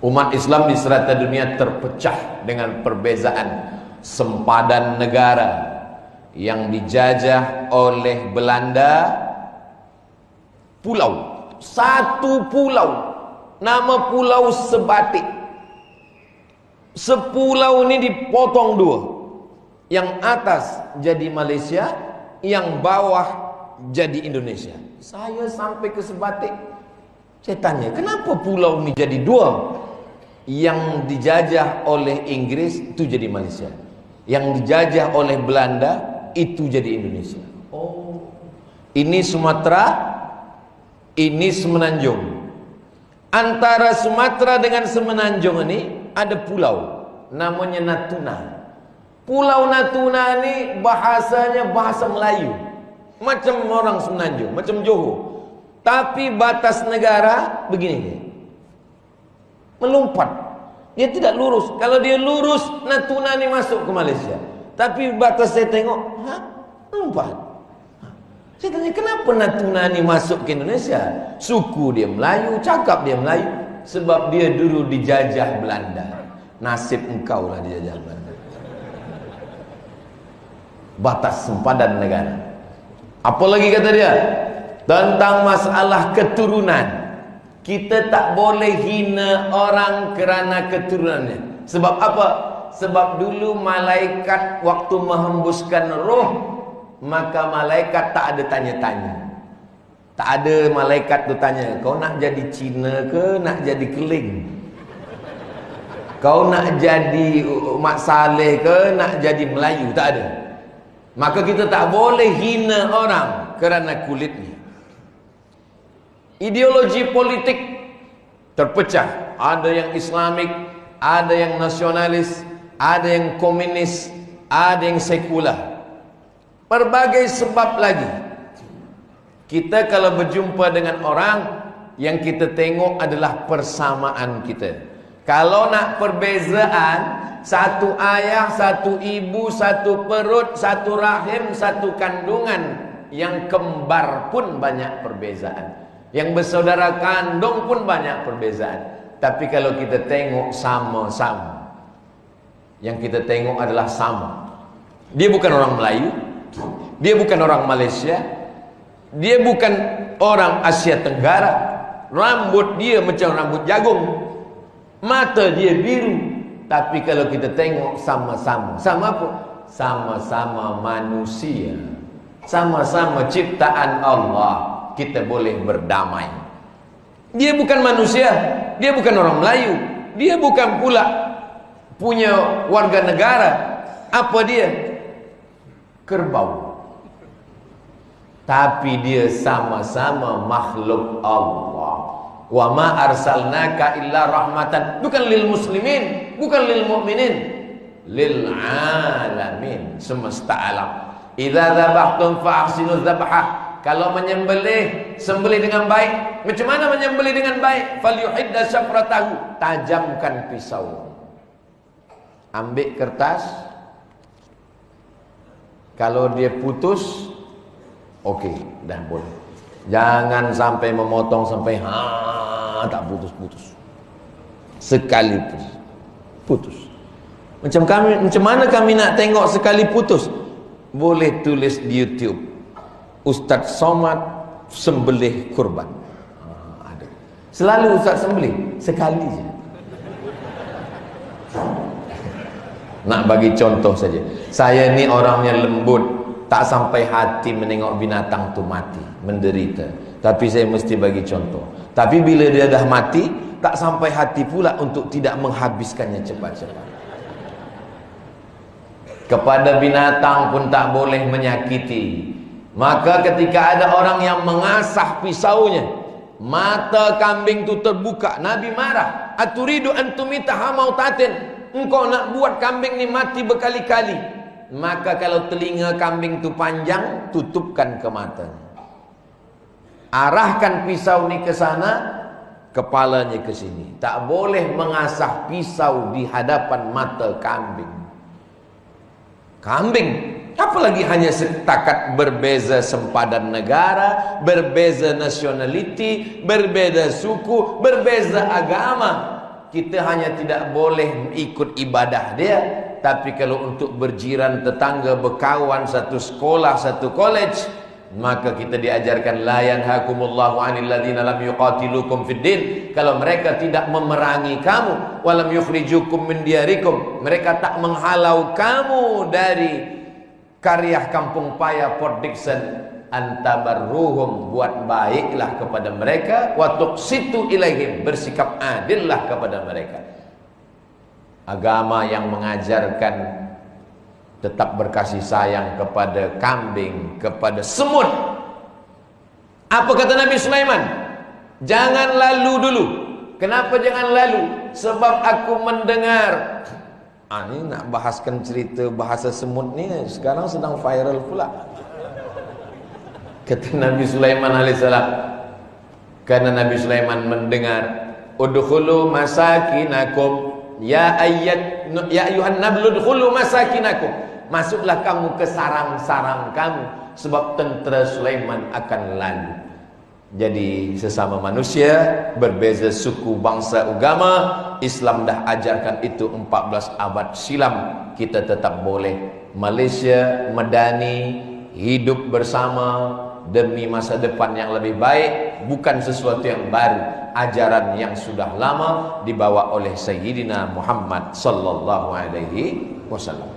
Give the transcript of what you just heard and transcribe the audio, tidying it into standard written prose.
Umat Islam di serata dunia terpecah dengan perbezaan sempadan negara yang dijajah oleh Belanda. Pulau, satu pulau, nama pulau Sebatik. Sepulau ini dipotong dua, yang atas jadi Malaysia, yang bawah jadi Indonesia. Saya sampai ke Sebatik, saya tanya, kenapa pulau ini jadi dua? Yang dijajah oleh Inggris itu jadi Malaysia, yang dijajah oleh Belanda itu jadi Indonesia. Oh, ini Sumatera, ini Semenanjung. Antara Sumatera dengan Semenanjung ini ada pulau namanya Natuna. Pulau Natuna ini bahasanya bahasa Melayu, macam orang Semenanjung, macam Johor. Tapi batas negara begini, melompat. Dia tidak lurus. Kalau dia lurus, Natuna ini masuk ke Malaysia. Tapi batas saya tengok, melompat. Saya tanya, kenapa Natuna ini masuk ke Indonesia? Suku dia Melayu, cakap dia Melayu. Sebab dia dulu dijajah Belanda. Nasib engkau lah dijajah Belanda. Batas sempadan negara. Apa lagi kata dia? Tentang masalah keturunan. Kita tak boleh hina orang kerana keturunannya. Sebab apa? Sebab dulu malaikat waktu menghembuskan roh, maka malaikat tak ada tanya-tanya. Tak ada malaikat tu tanya, kau nak jadi Cina ke nak jadi Keling? Kau nak jadi Mak Saleh ke nak jadi Melayu? Tak ada. Maka kita tak boleh hina orang kerana kulitnya. Ideologi politik terpecah. Ada yang Islamik, ada yang nasionalis, ada yang komunis, ada yang sekular. Berbagai sebab lagi. Kita kalau berjumpa dengan orang, yang kita tengok adalah persamaan kita. Kalau nak perbezaan, satu ayah, satu ibu, satu perut, satu rahim, satu kandungan. Yang kembar pun banyak perbezaan. Yang bersaudara kandung pun banyak perbezaan. Tapi kalau kita tengok sama-sama, yang kita tengok adalah sama. Dia bukan orang Melayu, dia bukan orang Malaysia, dia bukan orang Asia Tenggara. Rambut dia macam rambut jagung, mata dia biru. Tapi kalau kita tengok sama-sama, sama apa? Sama-sama manusia, sama-sama ciptaan Allah. Kita boleh berdamai. Dia bukan manusia, dia bukan orang Melayu, dia bukan pula punya warga negara. Apa dia? Kerbau. Tapi dia sama-sama makhluk Allah. Wa ma arsalnaka illa rahmatan, bukan lil muslimin, bukan lil mu'minin, lil alamin, semesta alam. Idza dzabhtum fa ahsinu dzabha. Kalau menyembelih, sembelih dengan baik. Macam mana menyembelih dengan baik? Falyuhidda syafratahu, tajamkan pisau. Ambil kertas, kalau dia putus, okey, dah boleh. Jangan sampai memotong sampai tak putus-putus. Sekali putus. Macam mana kami nak tengok sekali putus? Boleh tulis di YouTube, Ustaz Somad sembelih kurban. Ada. Selalu Ustaz sembelih sekali je. Nak bagi contoh saja. Saya ni orangnya lembut, tak sampai hati menengok binatang tu mati, menderita. Tapi saya mesti bagi contoh. Tapi bila dia dah mati, tak sampai hati pula untuk tidak menghabiskannya cepat-cepat. Kepada binatang pun tak boleh menyakiti. Maka ketika ada orang yang mengasah pisaunya, mata kambing tu terbuka, Nabi marah. Aturidu antumita hamautatin, engkau nak buat kambing ni mati berkali-kali. Maka kalau telinga kambing tu panjang, tutupkan ke matanya. Arahkan pisau ni ke sana, kepalanya ke sini. Tak boleh mengasah pisau di hadapan mata kambing. Apalagi hanya setakat berbeza sempadan negara, berbeza nationality, berbeza suku, berbeza agama. kita hanya tidak boleh ikut ibadah dia, tapi kalau untuk berjiran tetangga, berkawan, satu sekolah, satu college, maka kita diajarkan la yanhakumullahu 'anil ladzina lam yuqatilukum fid din. Kalau mereka tidak memerangi kamu, walam yukhrijukum min diyarikum, mereka tak menghalau kamu dari karya kampung paya Port Dickson, antabarruhum, buat baiklah kepada mereka, wa tuqsitu ilaihim, bersikap adillah kepada mereka. Agama yang mengajarkan tetap berkasih sayang kepada kambing, kepada semut. Apa kata Nabi Sulaiman? Jangan lalu dulu. Kenapa jangan lalu? Sebab aku mendengar. Ini nak bahaskan cerita bahasa semut ni sekarang sedang viral pula. Kata Nabi Sulaiman alaihissalam, karena Nabi Sulaiman mendengar, udkhulu masakinakum ya ayuhan nablu udkhulu masakinakum, masuklah kamu ke sarang-sarang kamu, sebab tentera Sulaiman akan lalu. Jadi sesama manusia, berbeza suku, bangsa, agama, Islam dah ajarkan itu 14 abad silam. Kita tetap boleh Malaysia Madani, hidup bersama demi masa depan yang lebih baik, bukan sesuatu yang baru, ajaran yang sudah lama dibawa oleh Sayyidina Muhammad sallallahu alaihi wasallam.